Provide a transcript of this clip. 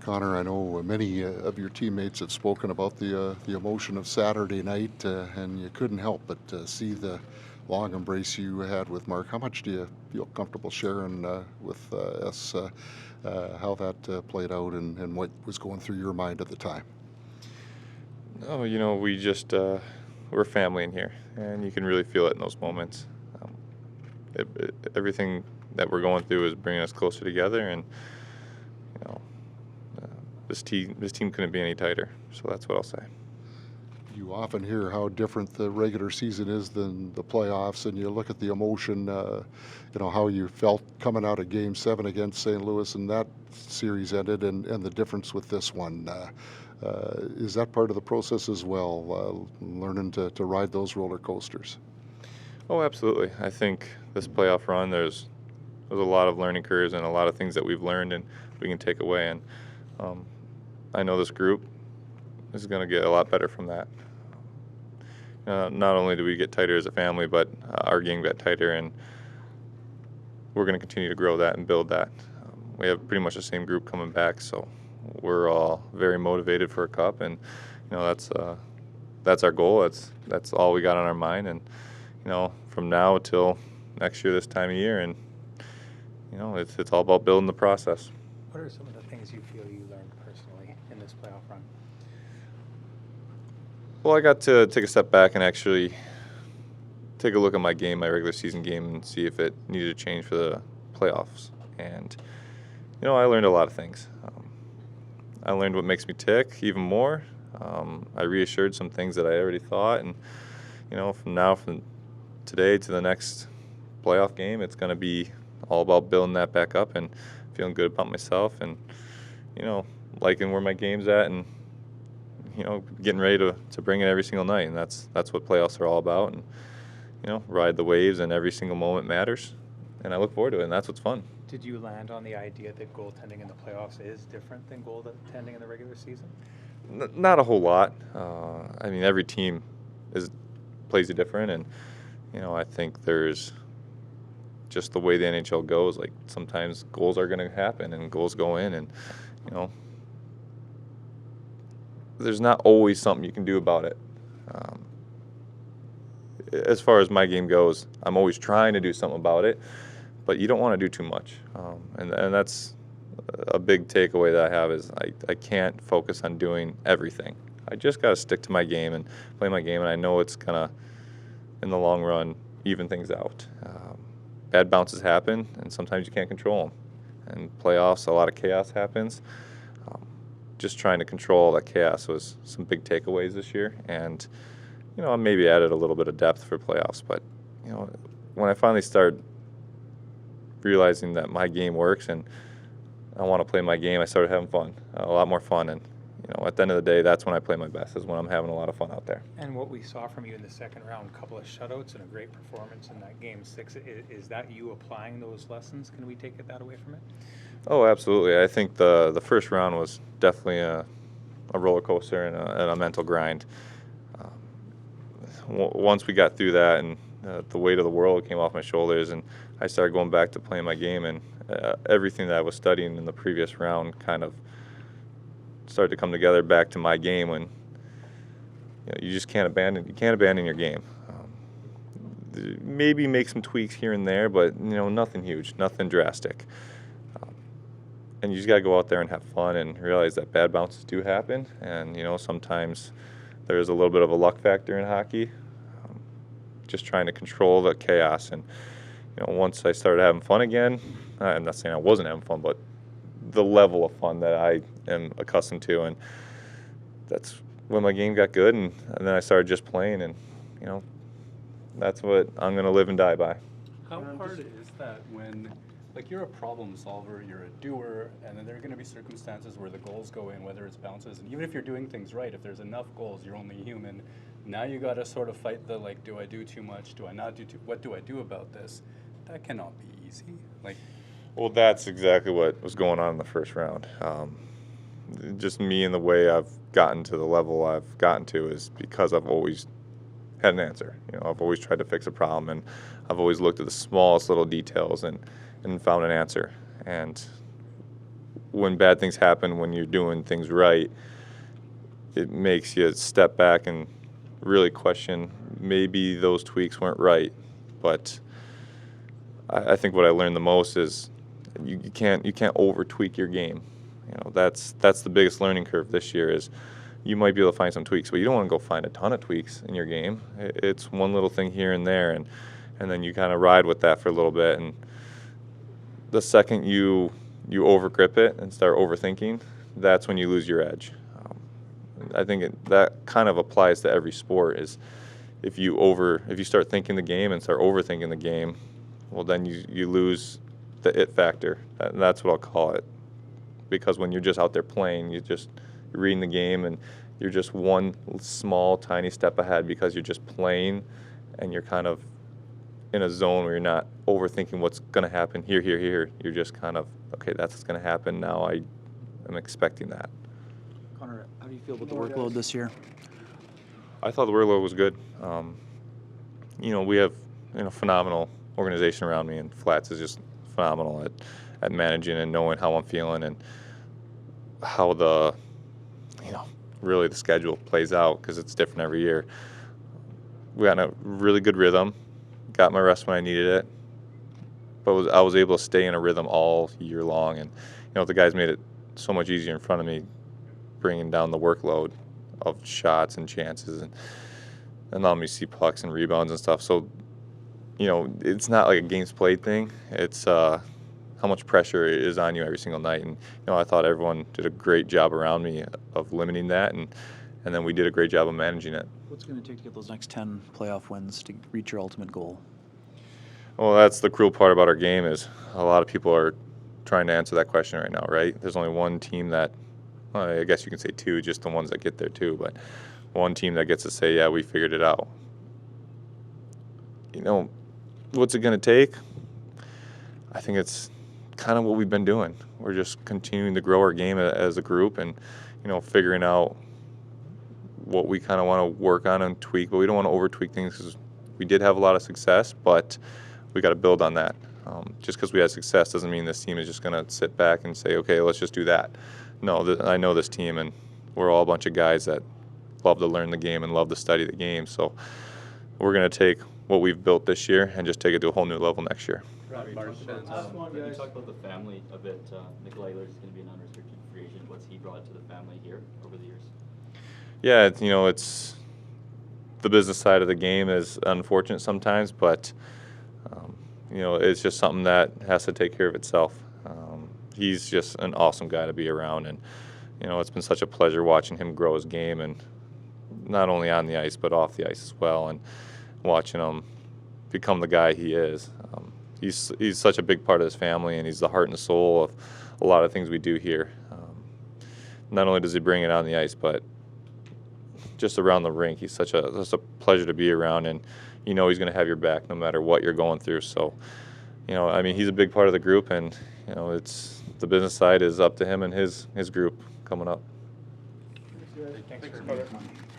Connor, I know many of your teammates have spoken about the emotion of Saturday night, and you couldn't help but see the long embrace you had with Mark. How much do you feel comfortable sharing with us how that played out and what was going through your mind at the time? Oh, we just we're family in here, and you can really feel it in those moments. Everything that we're going through is bringing us closer together, and you know, this team couldn't be any tighter. So that's what I'll say. You often hear how different the regular season is than the playoffs, and you look at the emotion, how you felt coming out of Game 7 against St. Louis, and that series ended, and the difference with this one. Is that part of the process as well, learning to ride those roller coasters? Oh, absolutely. I think this playoff run, there's a lot of learning curves and a lot of things that we've learned and we can take away. And I know this group is going to get a lot better from that. Not only do we get tighter as a family, but our game got tighter, and we're going to continue to grow that and build that. We have pretty much the same group coming back, so we're all very motivated for a cup, and that's our goal. That's all we got on our mind, and from now till next year this time of year, and it's all about building the process. What are some of the things you feel you learned personally in this playoff run? Well, I got to take a step back and actually take a look at my game, my regular season game, and see if it needed to change for the playoffs. And I learned a lot of things. I learned what makes me tick even more. I reassured some things that I already thought, and from today to the next playoff game, it's going to be all about building that back up and feeling good about myself, and liking where my game's at, and getting ready to bring it every single night. And that's what playoffs are all about. And ride the waves, and every single moment matters. And I look forward to it, and that's what's fun. Did you land on the idea that goaltending in the playoffs is different than goaltending in the regular season? Not a whole lot. Every team plays it different, and I think there's just the way the NHL goes. Like, sometimes goals are going to happen and goals go in, and there's not always something you can do about it. As far as my game goes, I'm always trying to do something about it, but you don't want to do too much. And that's a big takeaway that I have is I can't focus on doing everything. I just got to stick to my game and play my game, and I know it's going to, in the long run, even things out. Bad bounces happen, and sometimes you can't control them. And playoffs, a lot of chaos happens. Just trying to control that chaos was some big takeaways this year, and I maybe added a little bit of depth for playoffs. But when I finally start realizing that my game works and I want to play my game, I started having fun, a lot more fun. And at the end of the day, that's when I play my best, is when I'm having a lot of fun out there. And what we saw from you in the second round, a couple of shutouts and a great performance in that Game 6, is that you applying those lessons? Can we take that away from it? Oh, absolutely. I think the first round was definitely a roller coaster and a mental grind. Once we got through that, and the weight of the world came off my shoulders, and I started going back to playing my game, and everything that I was studying in the previous round kind of started to come together back to my game. When you just can't abandon your game. Maybe make some tweaks here and there, but nothing huge, nothing drastic. And you just got to go out there and have fun and realize that bad bounces do happen. And, sometimes there's a little bit of a luck factor in hockey. Just trying to control the chaos. And, once I started having fun again, I'm not saying I wasn't having fun, but the level of fun that I am accustomed to. And that's when my game got good. And then I started just playing. And, that's what I'm going to live and die by. How hard is that when... you're a problem solver, you're a doer, and then there are going to be circumstances where the goals go in, whether it's bounces, and even if you're doing things right, if there's enough goals, you're only human. Now you got to sort of fight the, do I do too much? Do I not do too... What do I do about this? That cannot be easy. Well, that's exactly what was going on in the first round. Just me and the way I've gotten to the level I've gotten to is because I've always had an answer. I've always tried to fix a problem, and I've always looked at the smallest little details and found an answer. And when bad things happen, when you're doing things right, it makes you step back and really question maybe those tweaks weren't right. But I think what I learned the most is you can't over tweak your game. You know, that's the biggest learning curve this year is you might be able to find some tweaks, but you don't want to go find a ton of tweaks in your game. It's one little thing here and there, and then you kind of ride with that for a little bit. And the second you overgrip it and start overthinking, that's when you lose your edge. I think that kind of applies to every sport. Is if you start thinking the game and start overthinking the game, well, then you lose the it factor. That's what I'll call it. Because when you're just out there playing, you're reading the game and you're just one small, tiny step ahead because you're just playing and you're kind of in a zone where you're not overthinking what's going to happen here. You're just kind of, okay, that's what's going to happen now. I am expecting that. Connor, how do you feel about the workload this year? I thought the workload was good. We have phenomenal organization around me, and Flats is just phenomenal at managing and knowing how I'm feeling and how really the schedule plays out because it's different every year. We got in a really good rhythm, got my rest when I needed it, but I was able to stay in a rhythm all year long. And the guys made it so much easier in front of me, bringing down the workload of shots and chances and allowing me to see pucks and rebounds and stuff. So, it's not like a games played thing. It's how much pressure is on you every single night. And, I thought everyone did a great job around me of limiting that, and then we did a great job of managing it. What's going to take to get those next 10 playoff wins to reach your ultimate goal? Well, that's the cruel part about our game is a lot of people are trying to answer that question right now, right? There's only one team that, well, I guess you can say two, just the ones that get there too, but one team that gets to say, yeah, we figured it out. What's it going to take? I think it's kind of what we've been doing. We're just continuing to grow our game as a group and, figuring out what we kind of want to work on and tweak, but we don't want to over tweak things because we did have a lot of success, but we got to build on that. Just because we had success doesn't mean this team is just going to sit back and say, okay, let's just do that. No, I know this team, and we're all a bunch of guys that love to learn the game and love to study the game. So we're going to take what we've built this year and just take it to a whole new level next year. You talked about the family a bit. Nikolaj Ehlers is going to be an unrestricted free agent. What's he brought to the family here over the years? Yeah, it's the business side of the game is unfortunate sometimes, but it's just something that has to take care of itself. He's just an awesome guy to be around, and it's been such a pleasure watching him grow his game, and not only on the ice but off the ice as well, and watching him become the guy he is. He's such a big part of his family, and he's the heart and soul of a lot of things we do here. Not only does he bring it on the ice, but just around the rink, he's such a pleasure to be around, and he's going to have your back no matter what you're going through. So, he's a big part of the group, and it's the business side is up to him and his group coming up. Thanks for